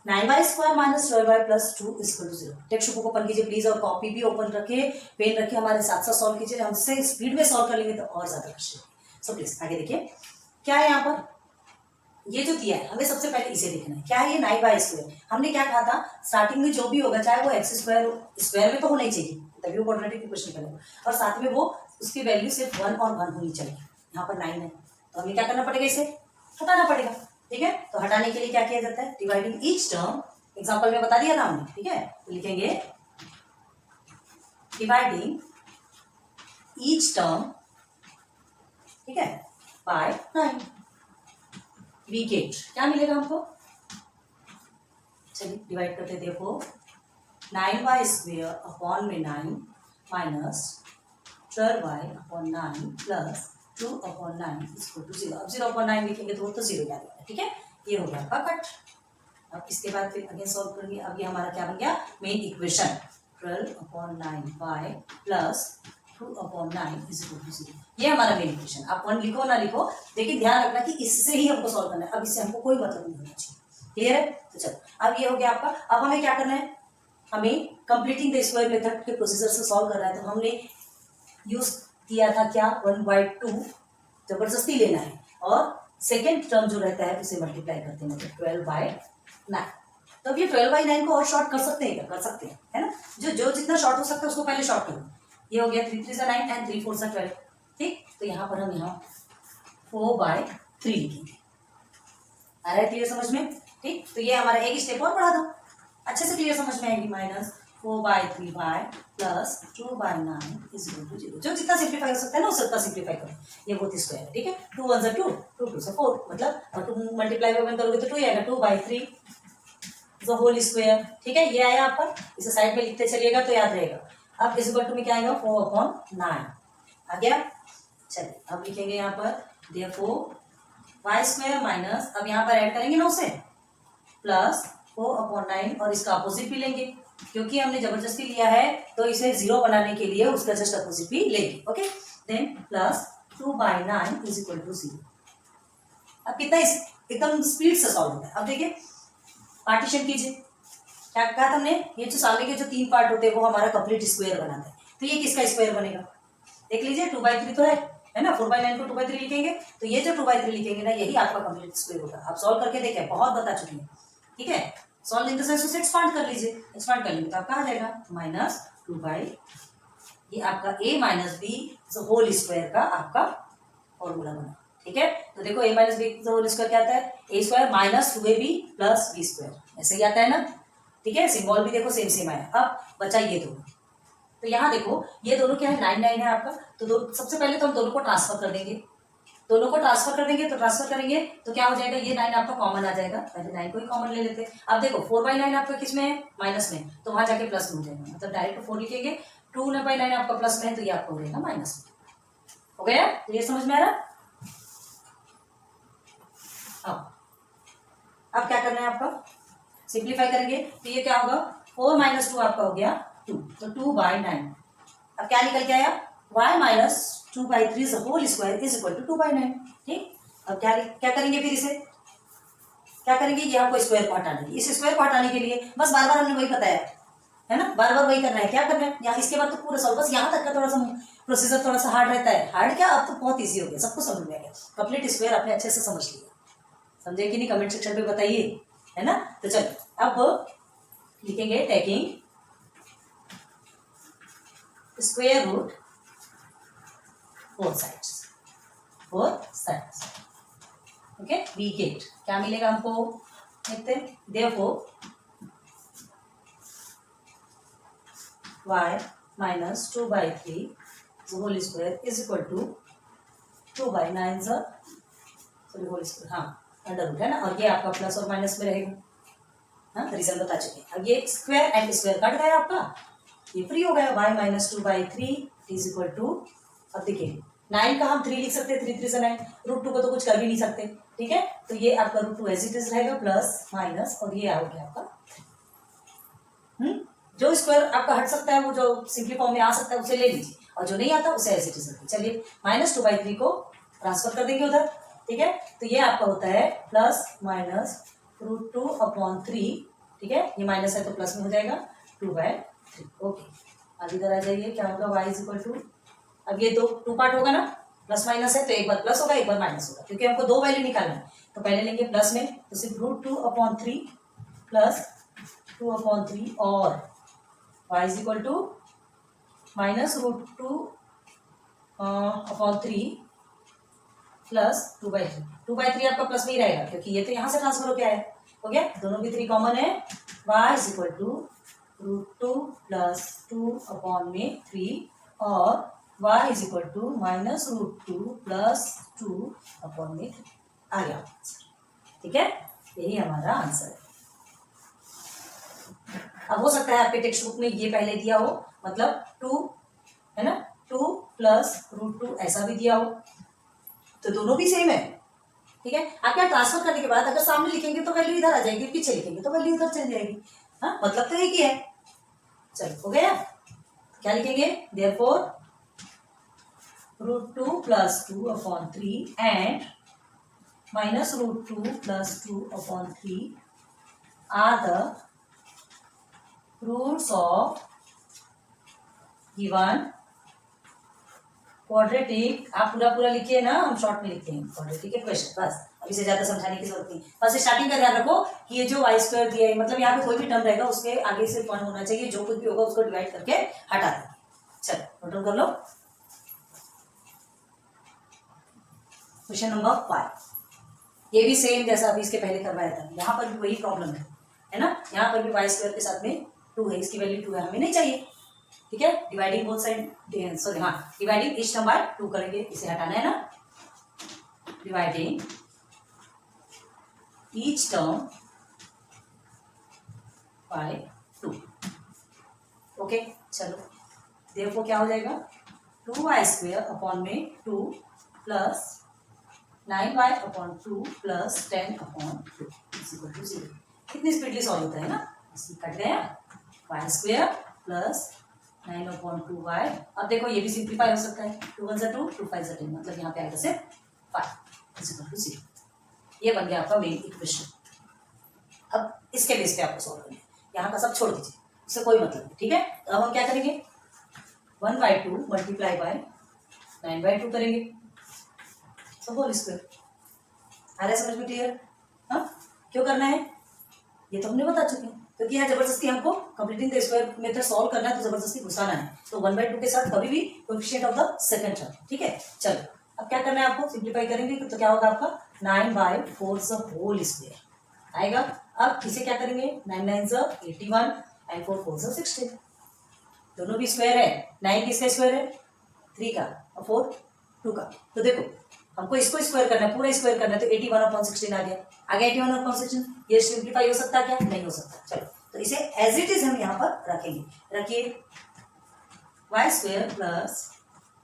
9y² minus 12y plus 2 equal to 0। Textbook open कीजिए please और copy भी open रखिए, पेन रखिए, हमारे साथ साथ सॉल्व कीजिए। हमसे स्पीड में सॉल्व कर लेंगे तो और ज्यादा अच्छे। सो प्लीज आगे देखिए क्या है यहाँ पर। ये जो दिया है हमें सबसे पहले इसे देखना है। क्या है ये 9y²। हमने क्या कहा था स्टार्टिंग में जो भी होगा चाहे वो x² में तो होना ही चाहिए, तभी वो क्वाड्रेटिक इक्वेशन निकलेगा। और साथ में वो उसकी वैल्यू सिर्फ 1 और 1 होनी चाहिए। यहाँ पर 9 है तो हमें क्या करना पड़ेगा, इसे हटाना पड़ेगा। ठीक है, तो हटाने के लिए क्या किया जाता है, डिवाइडिंग ईच टर्म। एग्जाम्पल में बता दिया था हमने। ठीक है, तो लिखेंगे डिवाइडिंग ईच टर्म, ठीक है, बाय 9। वी गेट क्या मिलेगा हमको, चलिए डिवाइड करते देखो 9y² अपॉन में 9 minus 12y upon 9 plus 2 upon 9 equal to 0। अब 0 अपॉन 9 लिखेंगे तो वो तो 0 याद आएगा। ठीक है, ये हो गया आपका कट। अब इसके बाद फिर अगेन सॉल्व करेंगे। अब ये हमारा क्या बन गया, main equation 12 upon 9y plus 2 upon 9 is equal to 0। ये हमारा मेन इक्वेशन। आप 1 लिखो ना लिखो, लेकिन ध्यान रखना कि इससे ही हमको सॉल्व करना है। अब इससे हमको कोई मतलब नहीं होना चाहिए। क्लियर है, तो चलो अब ये हो गया आपका। अब हमें क्या करना है, हमें कंप्लीटिंग द स्क्वायर मेथड के प्रोसीजर से सॉल्व करना है। तो हमने यूज किया था क्या, 1/2 जबरदस्ती लेना है और सेकेंड टर्म जो रहता है उसे मल्टीप्लाई करते हैं, मतलब 12/9। तो अब ये 12/9 को और शॉर्ट कर सकते हैं क्या, कर सकते हैं, है ना। जो जितना शॉर्ट हो सकता है उसको पहले शॉर्ट करो। ये हो गया 3 3 = 9 एंड 3 4 = 12। ठीक, तो यहाँ पर हम यहाँ 4/3 लिखेंगे। आ रहा है क्लियर समझ में। ठीक, तो ये हमारा एक स्टेप और बढ़ा दो, अच्छे से क्लियर समझ में आएगी। Minus 4/3 plus 2/9 is equal to 0। जो जितना सिंप्लीफाई हो सकता है ना उससे उतना सिंप्लीफाई करो। ये बोथ स्क्वायर है। ठीक है, 2 1 = 2, 2 2 = 4, मतलब और 2 मल्टीप्लाई में करोगे तो 2 ही आएगा, 2/3 द होल स्क्वायर। ठीक है, ये आया आपका। इसे साइड में लिखते चलिएगा तो याद रहेगा। अब इस इक्वल टू में क्या आएगा, 4/9 आ गया। चलिए अब लिखेंगे यहाँ पर देयरफॉर y² माइनस, अब यहाँ पर ऐड करेंगे ना उसे, प्लस 4/9 और इसका अपोजिट भी लेंगे क्योंकि हमने जबरदस्ती लिया है तो इसे 0 बनाने के लिए उसका जस्ट अपोजिट भी लेंगे। Okay, then plus 2/9 is equal to 0। अब कितना एकदम स्पीड से सॉल्व होता है। अब देखिए पार्टीशन कीजिए। क्या कहा था हमने, ये जो सामने के जो 3 पार्ट होते हैं वो हमारा कंप्लीट स्क्वायर बनाता है। तो ये किसका स्क्वायर बनेगा, देख लीजिए 2/3 तो है ना। 4/9 को 2/3 लिखेंगे तो ये जो 2/3 लिखेंगे ना यही आपका कंप्लीट स्क्वायर होगा। आप सॉल्व करके देखें, बहुत बता चुकी है। ठीक है, सॉल्व इन द सेंस उसे एक्सपांड कर लीजिए। एक्सपांड कर लेंगे तो आपका आ जाएगा माइनस 2/, ये आपका a minus B whole square का आपका फॉर्मूला बना। ठीक है, तो देखो a minus B whole square क्या आता है, a² minus 2ab plus b², ऐसे ही आता है ना। ठीक है, सिंबल भी देखो सेम सेम आया। अब बचा ये दोनों, तो यहाँ देखो ये दोनों क्या है, 9 9 है आपका। तो सबसे पहले तो हम दोनों को ट्रांसफर कर देंगे। दोनों को ट्रांसफर कर देंगे तो ट्रांसफर करेंगे तो क्या हो जाएगा, ये 9 आपका कॉमन आ जाएगा। पहले 9 को ही कॉमन ले लेते हैं। अब देखो 4/9 आपका किस में है, माइनस में, तो वहां जाके प्लस में हो जाएगा, मतलब डायरेक्ट 4 लिखेंगे। 2/9 आपका प्लस में है तो ये आपका हो जाएगा माइनस में। हो गया, तो ये समझ में आ रहा। अब क्या करना है आपका, सिंप्लीफाई करेंगे तो ये क्या होगा, 4 - 2 आपका हो गया 2, तो 2/9। अब क्या निकल के आया, y minus 2/3 whole square is equal to 2/9। ठीक, अब क्या करेंगे, फिर इसे क्या करेंगे, ये हमको स्क्वायर को हटाना है। इस स्क्वायर को हटाने के लिए बस बार बार हमने वही बताया है ना, बार बार वही करना है। क्या करना है यहाँ, इसके बाद तो पूरा सॉल्व, बस यहाँ तक का थोड़ा सा प्रोसीजर थोड़ा सा हार्ड रहता है। हार्ड क्या, अब तो बहुत ईजी हो गया, सबको समझ में आ गया। कंप्लीट स्क्वायर आपने अच्छे से समझ लिया, समझे कि नहीं, कमेंट सेक्शन पे बताइए, है ना। तो चलो अब लिखेंगे taking square root both sides. Okay, we get क्या मिलेगा हमको, देखते हैं। Therefore y minus 2/3 whole square is equal to 2/9 whole square, हाँ अंडर रूट है ना, और ये आपका प्लस और माइनस में रहेगा। हाँ, रीजन बता चुके हैं। अब ये स्क्वायर एंड स्क्वायर कट गया आपका, ये फ्री हो गया। y minus 2/3 is equal to, अब देखिए 9 का हम 3 लिख सकते हैं, 3 3 = 9, √2 को तो कुछ कर भी नहीं सकते। ठीक है, तो ये आपका √2 एज इट इज रहेगा, प्लस माइनस, और ये आ गया आपका। जो स्क्वायर आपका हट सकता है, वो जो सिंपली फॉर्म में आ सकता है उसे ले लीजिए, और जो नहीं आता उसे एज इट इज रखिए। चलिए माइनस 2/3 को ट्रांसफर कर देंगे उधर। ठीक है, तो ये आपका होता है प्लस माइनस √2/3 ठीक है, ये माइनस है तो प्लस में हो जाएगा 2/3। ओके, अब इधर आ जाइए, क्या होगा y इज इक्वल टू, अब ये टू पार्ट होगा ना, प्लस माइनस है तो एक बार प्लस होगा एक बार माइनस होगा, क्योंकि हमको दो वैल्यू निकालना है। तो पहले लेंगे प्लस में, तो सिर्फ √2/3 प्लस 2/3 और y is equal to minus √2/3 plus 2/3। 2/3 आपका प्लस में ही रहेगा क्योंकि ये तो यहाँ से ट्रांसफर हो गया है, हो गया, दोनों भी 3 कॉमन है। y is equal to √2 plus 2/3 और y is equal to minus √2 plus 2/3 आ गया, ठीक है, यही हमारा आंसर है। अब हो सकता है आपके टेक्स्ट बुक में ये पहले दिया हो, मतलब 2 है ना, 2 प्लस √2 ऐसा भी दिया हो, तो दोनों भी सेम है, ठीक है। आप क्या ट्रांसफर करने के बाद अगर सामने लिखेंगे तो वैल्यू इधर आ जाएगी, पीछे लिखेंगे तो वैल्यू इधर चल जाएगी, हाँ, मतलब तो एक ही है। चलो हो गया, क्या लिखेंगे, therefore √2 plus 2/3 and minus √2 plus 2/3 are the roots of given quadratic. आप पूरा पूरा लिखिए ना, हम शॉर्ट में लिखते हैं क्वाड्रेटिक इक्वेशन, बस अब इसे ज्यादा समझाने की जरूरत नहीं। बस स्टार्टिंग का ध्यान रखो कि ये जो y² दिया है, मतलब यहाँ पे कोई भी टर्म रहेगा उसके आगे सिर्फ 1 होना चाहिए, जो कुछ भी होगा उसको डिवाइड करके हटा दें। चलो नोट कर लो, क्वेश्चन नंबर 5, ये भी सेम जैसा अभी इसके पहले करवाया था, यहाँ पर भी वही प्रॉब्लम है ना, यहाँ पर भी y² के साथ में 2 है, इसकी वैल्यू 2 है, हमें नहीं चाहिए, ठीक है। डिवाइडिंग बोथ साइड, सॉरी हाँ, डिवाइडिंग ईच टर्म बाय 2 करेंगे, इसे हटाना है ना, dividing each term bye 2। Okay, चलो देखो क्या हो जाएगा, 2y² अपॉन में 2 plus 9y/2 plus 10/2 equal to 0। कितनी स्पीडली सॉल्व होता है ना, इसमें कट गया, y² प्लस 9/2y। अब देखो ये भी सिंप्लीफाई हो सकता है, 2 1 2 2 5 10, मतलब यहाँ पे आएगा सिर्फ 5 इक्वल टू 0। ये बन गया आपका मेन इक्वेशन। अब इसके बेस पे आपको सॉल्व करना है, यहाँ का सब छोड़ दीजिए, इससे कोई मतलब नहीं, ठीक है। तो अब हम क्या करेंगे, 1/2 मल्टीप्लाई बाय 9/2 करेंगे, तो होल स्क्वायर। आ रहा है समझ में, क्लियर? हाँ, क्यों करना है ये तो हमने बता चुके हैं, क्योंकि यहाँ जबरदस्ती हमको completing the square method solve करना है, तो जबरदस्ती घुसाना है, तो 1/2 के साथ कभी भी coefficient of the second term, ठीक है। चलो अब क्या करना है आपको, सिंप्लीफाई करेंगे तो क्या होगा आपका 9/4 होल स्क्वायर आएगा। अब इसे क्या करेंगे, 9 9 81 एंड 4 4 16, दोनों भी स्क्वायर है, 9 किसका स्क्वायर है, 3 का, और 4 2 का। तो देखो हमको इसको स्क्वायर करना है, पूरा स्क्वायर करना है, तो 81/16 आ गया, 81/16। ये सिंप्लीफाई हो सकता है क्या, नहीं हो सकता। चलो तो इसे एज इट इज हम यहाँ पर रखेंगे, रखिए y² प्लस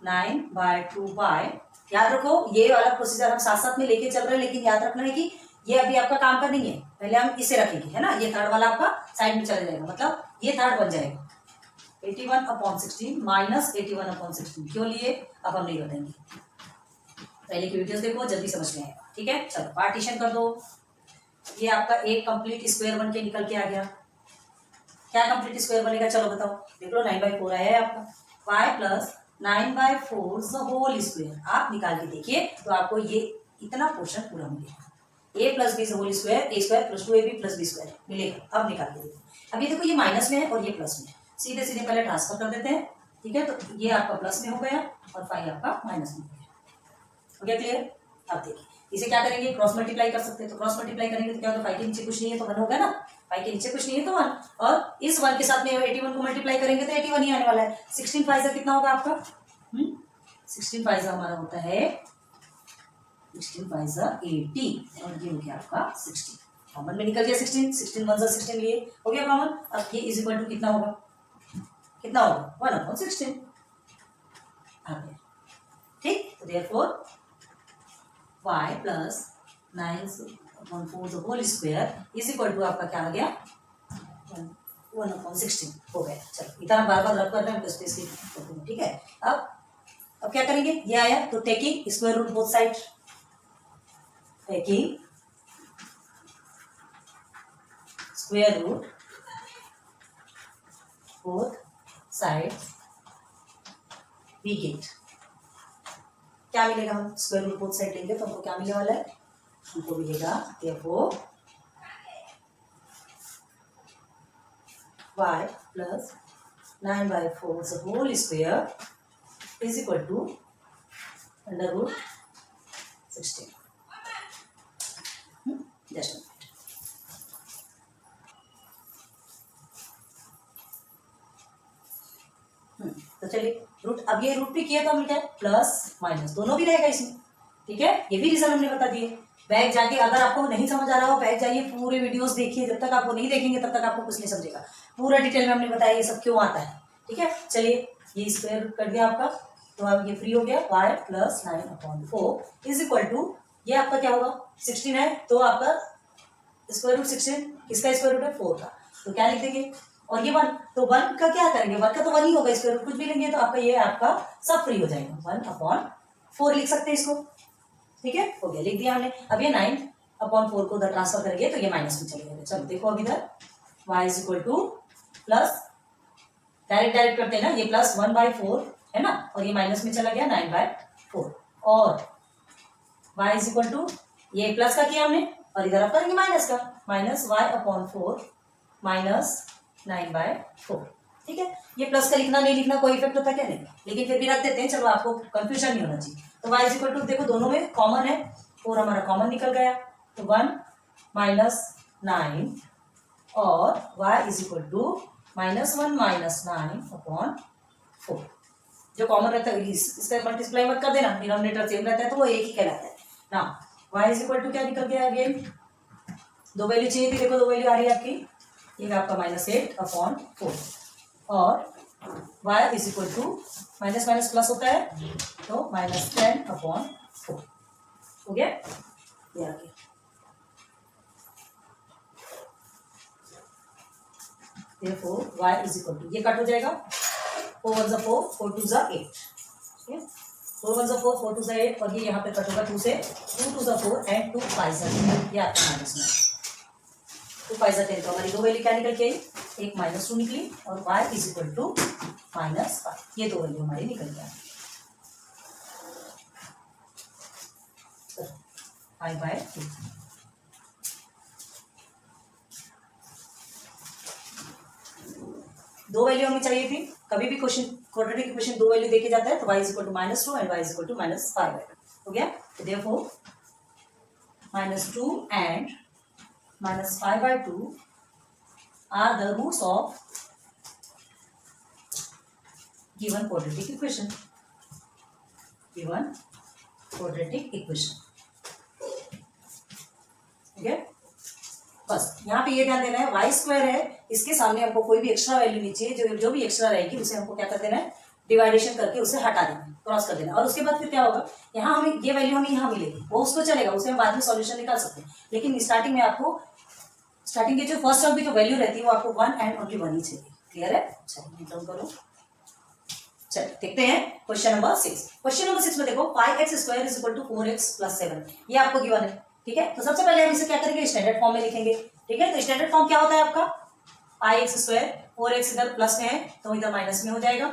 9/2y। याद रखो ये वाला प्रोसीजर हम साथ साथ में लेके चल रहे हैं, लेकिन याद रखना है कि ये अभी आपका काम का नहीं है, पहले हम इसे रखेंगे, है ना, ये थर्ड वाला आपका साइड में चला जाएगा, मतलब ये थर्ड बन जाएगा 81/16 माइनस 81/16। क्यों लिए अब हम नहीं बताएंगे, पहले की वीडियोस देखो, जल्दी समझ में आएगा, ठीक है। चलो पार्टीशन कर दो, ये आपका एक कंप्लीट स्क्वायर बन के निकल के आ गया। क्या कंप्लीट स्क्वायर बनेगा, चलो बताओ, देख लो 9/4 आया है आपका, y प्लस 9/4 होल स्क्वायर आप निकाल के देखिए, तो आपको ये इतना पोर्शन पूरा मिलेगा, a plus B whole square, a² plus 2ab plus b² मिलेगा। अब निकाल के देखो, अब ये देखो ये माइनस में है और ये प्लस में है, सीधे सीधे पहले ट्रांसफर कर देते हैं, ठीक है। तो ये आपका प्लस में हो गया और 5 आपका माइनस में हो गया, हो गया क्लियर। अब देखिए इसे क्या करेंगे, क्रॉस मल्टीप्लाई कर सकते हैं, तो क्रॉस मल्टीप्लाई करेंगे तो क्या होगा, 5 के नीचे कुछ नहीं है तो 1 होगा ना, 5 के नीचे कुछ नहीं है तो 1, और इस 1 के साथ में 81 को मल्टीप्लाई करेंगे तो 81 ही आने वाला है। 16 5 कितना होगा आपका, 16 5 हमारा होता है 16 5 80, और ये हो गया आपका 16, कॉमन में निकल गया 16, 16 1 16 लिए हो गया कॉमन। अब ये इज इक्वल टू कितना होगा, कितना होगा 1/16 आ गया, ठीक। तो therefore y plus 9/4 whole square is equal to आपका क्या आ गया 1/16 हो गया। चलो इतना बार बार रब कर रहे हैं तो स्पेस की, ठीक है। अब क्या करेंगे, ये आया तो taking square root both side, taking square root both sides we get. क्या मिलेगा, हम स्क्वायर रूट बोथ साइड लेंगे तो हमको क्या मिलने वाला है, हमको मिलेगा therefore y plus 9/4 the whole square is equal to under root 16। Just तो चलिए रूट, अब ये रूट भी किया तो हम क्या प्लस माइनस दोनों भी रहेगा इसमें, ठीक है। ये भी रीजन हमने बता दिए। बैक जाके अगर आपको नहीं समझ आ रहा हो बैक जाइए, पूरे वीडियोस देखिए, जब तक आपको नहीं देखेंगे तब तक आपको कुछ नहीं समझेगा। पूरा डिटेल में हमने बताया ये सब क्यों आता है, ठीक है। चलिए ये स्क्वायर रूट कर दिया आपका, तो अब ये फ्री हो गया y plus 9/4 is equal to, ये आपका क्या होगा 16 है, तो आपका स्क्वायर रूट 16 किसका स्क्वायर रूट है 4 का, तो क्या लिख देंगे, और ये 1, तो 1 का क्या करेंगे, 1 का तो 1 ही होगा, स्क्वायर रूट कुछ भी लेंगे तो आपका ये आपका सब फ्री हो जाएगा, 1/4 लिख सकते हैं इसको, ठीक है। हो गया, लिख दिया हमने। अब ये 9/4 को उधर ट्रांसफर करेंगे तो ये माइनस में चले जाएगा। चलो देखो अब इधर y is equal two plus, direct करते हैं ना, ये प्लस 1/4 है ना, और ये माइनस में चला गया 9/4, और y इज इक्वल टू, ये प्लस का किया हमने और इधर आप करेंगे माइनस का, माइनस y/4 माइनस 9/4, ठीक है। ये प्लस का लिखना नहीं लिखना कोई इफेक्ट होता क्या, नहीं, लेकिन फिर भी रख देते हैं, चलो आपको कंफ्यूजन नहीं होना चाहिए। तो y इज इक्वल टू, देखो दोनों में कॉमन है, 4 हमारा कॉमन निकल गया, तो 1 माइनस 9 और y is equal to -1 minus 9/4, जो कॉमन रहता है इसका मल्टीप्लाई मत कर देना, डिनोमिनेटर सेम रहता है तो वो एक ही कहलाता है ना। y इज इक्वल टू क्या निकल गया, अगेन दो वैल्यू चाहिए थी, देखो दो वैल्यू आ रही है आपकी, ये आपका -8/4, और y is equal to minus minus plus होता है तो -10/4 हो गया, ये आ गया। Therefore y is equal to, ये कट हो जाएगा, 4 1 4, 4 2 8, ठीक है, 4 1 4, 4 2 8, और ये यहाँ पे कट होगा 2 से, 2 2 4 एंड 2 5 10, ये आपका माइनस में 2 5 10, तो हमारी दो वैल्यू क्या निकल के आई, एक -2 निकली और y इज इक्वल टू -5, ये दो वैल्यू हमारी निकल गया 5/2। दो वैल्यू हमें चाहिए थी, कभी भी क्वेश्चन क्वाड्रेटिक इक्वेशन दो वैल्यू देखे जाता है तो y is equal to -2 and y is equal to -5 हो गया। तो therefore -2 and -5/2 are the roots of given quadratic equation, given quadratic equation, ठीक है। बस यहाँ पे ये ध्यान देना है, वाई स्क्वायर है, इसके सामने हमको कोई भी एक्स्ट्रा वैल्यू नहीं चाहिए, जो भी एक्स्ट्रा रहेगी उसे हमको क्या कर देना है, डिवाइडेशन करके उसे हटा देना, क्रॉस कर देना, और उसके बाद फिर क्या होगा, यहाँ हमें ये वैल्यू हमें यहाँ मिलेगी, वो उसको चलेगा, उसे हम बाद में सॉल्यूशन निकाल सकते हैं, लेकिन स्टार्टिंग में आपको स्टार्टिंग के जो फर्स्ट टर्म की जो वैल्यू रहती है वो आपको 1 एंड ओनली 1 ही चाहिए, क्लियर है। चलिए डाउन करो, चलिए देखते हैं क्वेश्चन नंबर 6। क्वेश्चन नंबर 6 में देखो 5x² is equal to 4x + 7, ये आपको गिवन है, ठीक है। तो सबसे पहले हम इसे क्या करेंगे, स्टैंडर्ड फॉर्म में लिखेंगे, ठीक है। तो स्टैंडर्ड फॉर्म क्या होता है आपका, πx², 4x इधर प्लस में है तो इधर माइनस में हो जाएगा,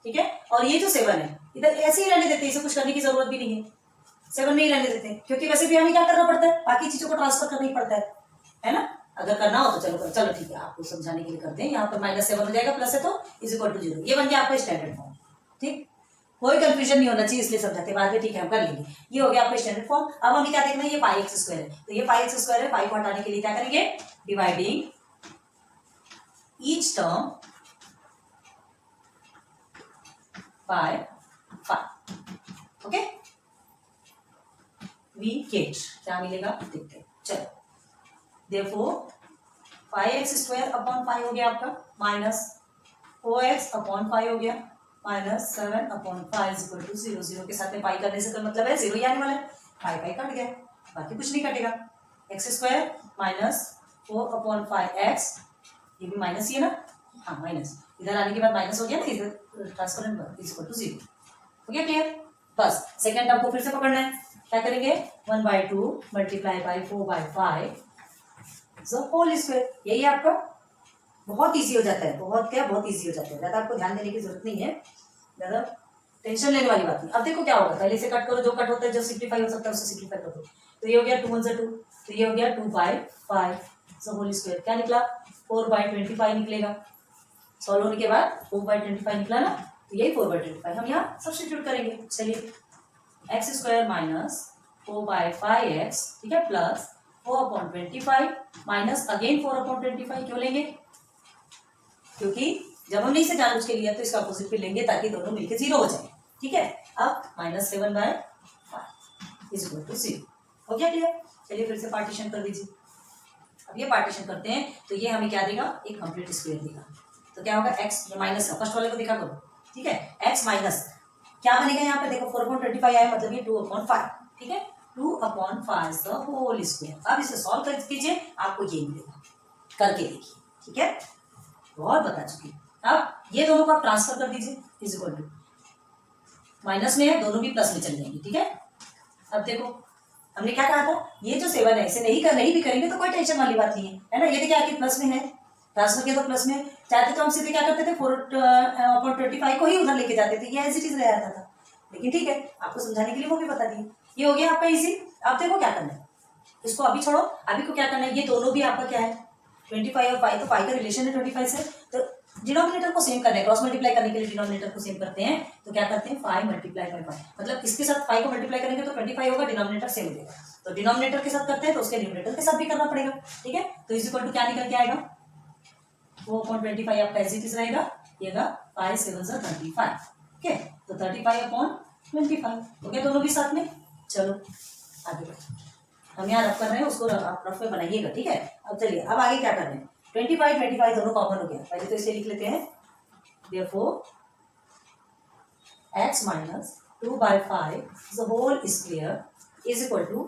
ठीक है। और ये जो 7 है इधर ऐसे ही रहने देते हैं, इसे कुछ करने की जरूरत भी नहीं है, 7 में ही रहने देते हैं, क्योंकि वैसे भी हमें क्या करना पड़ता है, बाकी चीजों को ट्रांसफर करना ही पड़ता है ना। अगर करना हो तो चलो ठीक है, आपको समझाने के लिए करते हैं। यहाँ पर -7 हो जाएगा, प्लस है तो इज इक्वल टू 0, ये बन गया आपका स्टैंडर्ड फॉर्म, ठीक। कोई कंफ्यूजन नहीं होना चाहिए, इसलिए समझाते बाद में, ठीक है हम कर लेंगे। ये हो गया आपका स्टैंडर्ड फॉर्म। अब हमें क्या देखना है, ये πx² है, तो ये πx² है, पाई को हटाने के लिए क्या करेंगे, dividing each term by 5, okay. We get क्या मिलेगा देखते हैं, चलो। देयरफॉर 5x² अपॉन 5 हो गया आपका, माइनस 4x अपॉन 5 हो गया, -7/5 इज इक्वल टू 0, 0 के साथ में पाई करने से तो मतलब है 0 ही आने वाला है, पाई कट गया, बाकी कुछ नहीं कटेगा। x² -4/5x, ये भी माइनस ही है ना, हाँ माइनस, इधर आने के बाद माइनस हो गया ना, इधर ट्रांसफर इज इक्वल टू 0 हो गया, क्लियर। बस सेकेंड टर्म को फिर से पकड़ना है, क्या करेंगे, 1/2 × 4/5 द होल स्क्वायर। यही आपका बहुत इजी हो जाता है, बहुत इजी हो जाता है, ज़्यादा आपको ध्यान देने की जरूरत नहीं है, ज़्यादा टेंशन लेने वाली बात नहीं। अब देखो क्या होगा, पहले से कट करो, जो कट होता है, जो सिंप्लीफाई हो सकता है उससे सिंप्लीफाई कर दो। तो ये हो गया 2 1 2, तो ये हो गया 2/5 द होल स्क्वायर। क्या निकला? 4/25 निकलेगा। सॉल्व होने के बाद 4/25 निकला ना, तो यही 4/25 हम यहाँ सब्स्टिट्यूट करेंगे। चलिए एक्स स्क्वायर माइनस 4/5x, ठीक है, प्लस 4/25 माइनस अगेन 4/25। क्यों लेंगे? क्योंकि जब हमने इसे जानबूझ के लिया तो इसका अपोजिट भी लेंगे ताकि दोनों मिलकर 0 हो जाए। ठीक है, अब -7/5 इज इक्वल टू 0। हो गया क्लियर? चलिए फिर से पार्टीशन कर दीजिए। अब ये पार्टीशन करते हैं तो ये हमें क्या देगा? एक कंप्लीट स्क्वायर देगा। तो क्या होगा? x, ये माइनस का फर्स्ट वाले को दिखा करो, ठीक है, x माइनस क्या बनेगा यहाँ पे? देखो 4/25 आया, मतलब ये 2/5, ठीक है, 2/5 द होल स्क्वायर। अब इसे सॉल्व कर कीजिए, आपको ये मिलेगा, करके देखिए, ठीक है, बहुत बता चुकी। अब ये दोनों को आप ट्रांसफर कर दीजिए, इज इक्वल टू माइनस में है, दोनों भी प्लस में चले जाएंगे, ठीक है। अब देखो हमने क्या कहा था, ये जो 7 है इसे नहीं भी करेंगे तो कोई टेंशन वाली बात नहीं है ना। ये देखिए आगे प्लस में है, ट्रांसफर किया तो प्लस में, चाहते तो हम सीधे क्या करते थे 4/25 को ही उधर लेके जाते थे, ये एज इट इज रह जाता था, लेकिन ठीक है आपको समझाने के लिए वो भी बता दिए। ये हो गया आपका इजी। अब देखो क्या करना है, इसको अभी छोड़ो, अभी को क्या करना है, ये दोनों भी आपका क्या है 25 और 5, तो 5 का रिलेशन है 25 से, तो डिनोमिनेटर को सेम करना है, क्रॉस मल्टीप्लाई करने के लिए डिनोमिनेटर को सेम करते हैं। तो क्या करते हैं 5 × 5, मतलब इसके साथ 5 को मल्टीप्लाई करेंगे तो 25 होगा, डिनोमिनेटर सेम देगा, तो डिनोमिनेटर के साथ करते हैं तो उसके न्यूमरेटर के साथ भी करना पड़ेगा, ठीक है। तो इज इक्वल टू क्या निकल के आएगा, 4/25 आपका एज इट इज रहेगा, ये 5 7 35, ठीक है, तो 35/25 हो गया दोनों भी साथ में। चलो आगे बढ़ो, हम यहाँ रफ कर रहे हैं, उसको आप रफ में बनाइएगा, ठीक है। अब चलिए अब आगे क्या कर रहे हैं, 25 दोनों कॉमन हो गया, पहले तो इसे लिख लेते हैं, therefore x minus 2/5 the whole square is equal to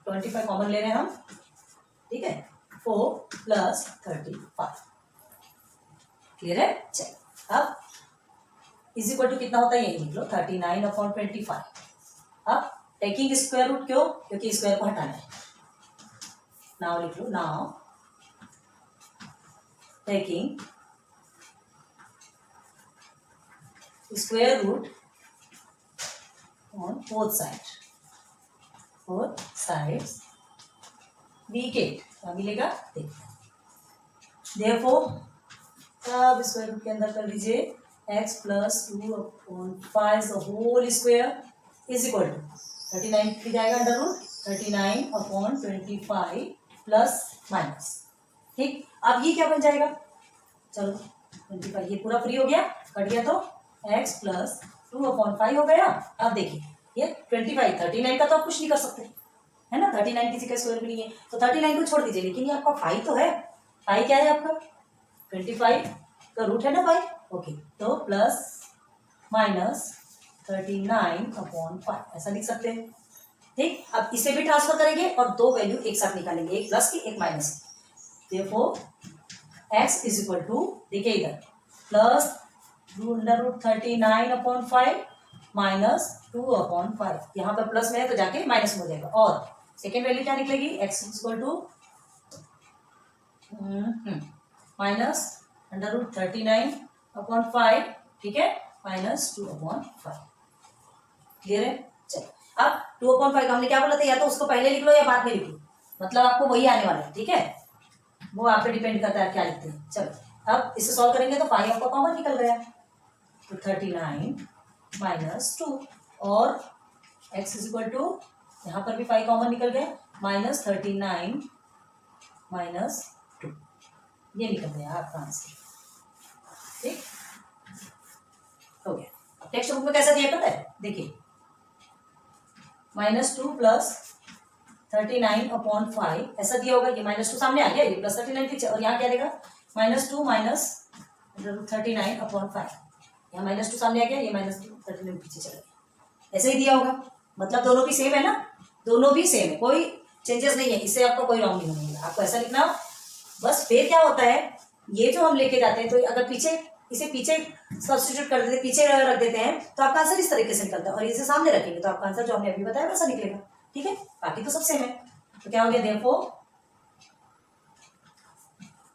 25 common ले रहे हैं हम, ठीक है, 4 + 35, क्लियर है। चलिए अब इज इक्वल टू कितना होता है ये लिख लो, 39/25। अब टेकिंग स्क्वायर रूट, क्यों? क्योंकि स्क्वायर को हटाना है। नाउ लिख लो, now taking square root on both sides we get क्या मिलेगा देखते हैं। therefore अब स्क्वायर रूट के अंदर कर लीजिए x + 2/5 the whole square is equal to 39 की जाएगा अंडर रूट 39/25 प्लस माइनस, ठीक। अब ये क्या बन जाएगा, चलो 25 ये पूरा फ्री हो गया, कट गया तो x + 2/5 हो गया। अब देखिए ये 25 39 का तो आप कुछ नहीं कर सकते, है ना, 39 किसी का स्क्वायर भी नहीं है, तो 39 को छोड़ दीजिए, लेकिन ये आपका 5 तो है, 5 क्या है आपका 25 का रूट है ना 5, ओके, तो प्लस माइनस 39/5 ऐसा लिख सकते हैं, ठीक। अब इसे भी ट्रांसफर करेंगे और दो वैल्यू एक साथ निकालेंगे, एक प्लस की एक माइनस की। therefore x is equal to, देखिए इधर प्लस √39/5 माइनस 2/5, यहाँ पर प्लस में है तो जाके माइनस में हो जाएगा, और सेकेंड वैल्यू क्या निकलेगी, x is equal to minus √39/5, ठीक है, माइनस 2/5, क्लियर है। चलो अब 2/5 हमने क्या बोला था, या तो उसको पहले लिख लो या बाद में लिख लो, मतलब आपको वही आने वाला है, ठीक है, वो आप पे डिपेंड करता है क्या लिखते हैं। चलो अब इसे सॉल्व करेंगे तो 5 आपका कॉमन निकल गया, तो 39 - 2 और x इज इक्वल टू, यहाँ पर भी 5 कॉमन निकल गया, -39 - 2, ये निकल गया आपका आंसर, ठीक हो गया। अब टेक्स्ट बुक में कैसा दिया पता है, देखिए -2 + 39/5 ऐसा दिया होगा, ये -2 सामने आ गया, ये +39 पीछे, और यहाँ क्या देगा -2 - 39/5, यहाँ -2 सामने आ गया, ये -39 पीछे चला गया, ऐसे ही दिया होगा, मतलब दोनों भी सेम है ना, दोनों भी सेम है, कोई चेंजेस नहीं है, इससे आपको कोई रॉन्ग नहीं होगा, आपको ऐसा लिखना। बस फिर क्या होता है, ये जो हम लेके जाते हैं, तो अगर पीछे इसे पीछे सब्स्टिट्यूट कर देते, पीछे रख देते हैं, तो आपका आंसर इस तरीके से निकलता है, और इसे सामने रखेंगे तो आपका आंसर जो हमने अभी बताया वैसा निकलेगा, ठीक है, बाकी तो सब सेम है। तो क्या हो गया, therefore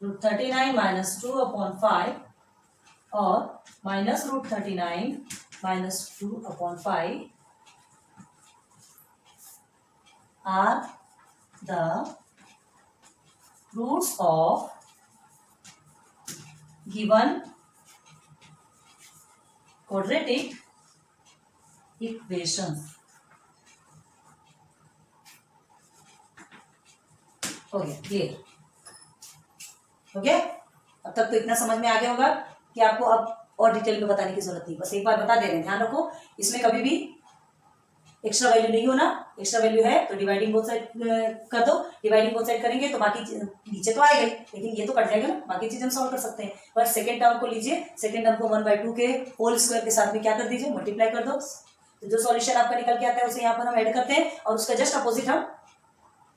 √39 माइनस 2/5 और minus √39 minus 2/5 are the roots of given quadratic equations. हो गया क्लियर? हो गया? अब तक तो इतना समझ में आ गया होगा कि आपको अब और डिटेल में बताने की जरूरत नहीं, बस एक बार बता दे रहे हैं। ध्यान रखो, इसमें कभी भी एक्स्ट्रा वैल्यू नहीं होना। एक्स्ट्रा वैल्यू है तो डिवाइडिंग बोथ साइड कर दो। डिवाइडिंग बोथ साइड करेंगे तो बाकी नीचे तो आएगा ही, लेकिन ये तो कट जाएगा ना, बाकी चीज हम सॉल्व कर सकते हैं। पर सेकंड टर्म को लीजिए, सेकंड टर्म को 1/2 के होल स्क्वायर के साथ में क्या कर दीजिए, मल्टीप्लाई कर दो। तो जो सॉल्यूशन आपका निकल के आता है उसे यहाँ पर हम ऐड करते हैं और उसका जस्ट अपोजिट हम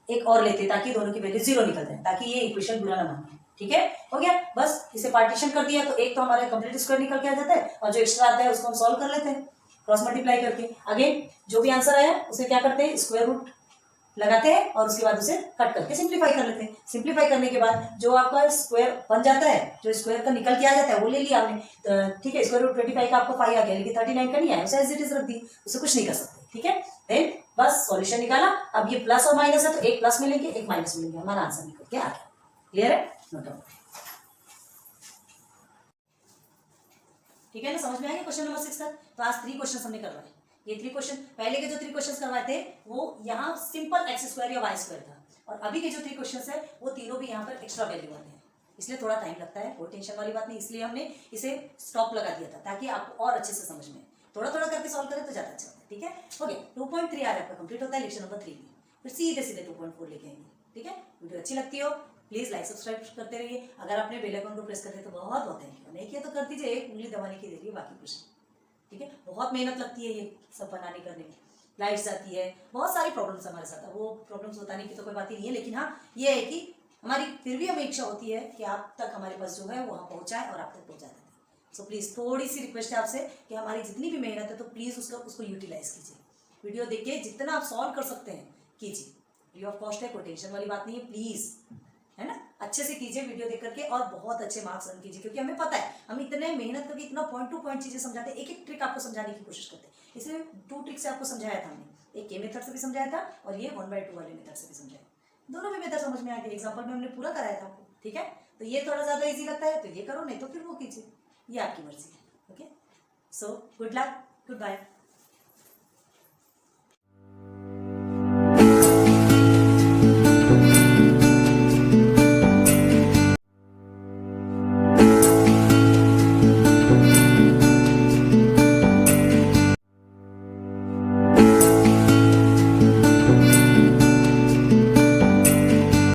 एक और लेते हैं ताकि दोनों की वैल्यू 0 निकल जाए, ताकि ये इक्वेशन बुरा ना माने। ठीक है, हो गया। बस इसे पार्टीशन कर दिया तो एक तो हमारा कंप्लीट स्क्वायर निकल के आ जाता है और जो एक्स्ट्रा आता है उसको हम सॉल्व कर लेते हैं क्रॉस मल्टीप्लाई करके। अगेन जो भी आंसर आया उसे क्या करते हैं, स्क्वायर रूट लगाते हैं और उसके बाद उसे कट करके सिंप्लीफाई कर लेते हैं। सिंप्लीफाई करने के बाद जो आपका स्क्वायर बन जाता है, जो स्क्वायर का निकल के आ जाता है वो ले लिया हमने। ठीक है, स्क्वायर रूट 25 का आपको 5 आ गया, लेकिन 39 का नहीं आया, उसे एज इट इज रख दी, उसे कुछ नहीं कर सकते। ठीक है, देन बस सॉल्यूशन निकाला। अब ये प्लस और माइनस है तो एक प्लस मिलेंगे एक माइनस मिलेंगे, हमारा आंसर निकल के आ गया। क्लियर है? Note down. ठीक है ना, समझ में आ गया क्वेश्चन नंबर 6 तक? तो आज 3 क्वेश्चन हमने करवाए। ये 3 क्वेश्चन, पहले के जो 3 क्वेश्चन करवाए थे वो यहाँ सिंपल एक्स स्क्वायर या वाई स्क्वायर था, और अभी के जो 3 क्वेश्चन है वो तीनों भी यहाँ पर एक्स्ट्रा वैल्यू वाले हैं, इसलिए थोड़ा टाइम लगता है। कोई टेंशन वाली बात नहीं, इसलिए हमने इसे स्टॉप लगा दिया था ताकि आपको और अच्छे से समझ में, थोड़ा थोड़ा करके सॉल्व करें तो ज्यादा अच्छा होता है। ठीक है, हो गया। 2.3 आ रहा है आपका कंप्लीट होता है लेक्चर नंबर 3 में, फिर सीधे सीधे 2.4 लेके आएंगे। ठीक है, वीडियो अच्छी लगती हो प्लीज लाइक सब्सक्राइब करते रहिए। अगर आपने बेल आइकन को प्रेस करते हैं तो बहुत बहुत थैंक यू, नहीं किया तो कर दीजिए, एक उंगली दबाने की देरी है, बाकी कुछ। ठीक है, बहुत मेहनत लगती है ये सब बनाने करने में, लाइट्स जाती है, बहुत सारी प्रॉब्लम्स हमारे साथ है, वो प्रॉब्लम्स बताने की तो कोई बात ही नहीं है, लेकिन हाँ ये है कि हमारी फिर भी हमें इच्छा होती है कि आप तक हमारे पास जो है वहाँ पहुँचाए और आप तक पहुँचा देते हैं। सो प्लीज़ थोड़ी सी रिक्वेस्ट है आपसे कि हमारी जितनी भी मेहनत है तो प्लीज़ उसको यूटिलाइज कीजिए। वीडियो देख के जितना आप सॉल्व कर सकते हैं कीजिए, फ्री ऑफ कॉस्ट है, कोई टेंशन वाली बात नहीं है, प्लीज़, है ना, अच्छे से कीजिए वीडियो देख करके और बहुत अच्छे मार्क्स अर्न कीजिए, क्योंकि हमें पता है हम इतने मेहनत करके इतना पॉइंट टू पॉइंट चीजें समझाते हैं, एक एक ट्रिक आपको समझाने की कोशिश करते हैं। इसलिए 2 ट्रिक से आपको समझाया था हमने, एक के मेथड से भी समझाया था और ये 1/2 वाले मेथड से भी समझाया, दोनों भी मेथड समझ में आ गए, एग्जाम्पल में हमने पूरा कराया था आपको। ठीक है, तो ये थोड़ा ज्यादा ईजी लगता है तो ये करो, नहीं तो फिर वो कीजिए, ये आपकी मर्जी है। Okay, so good luck, good bye.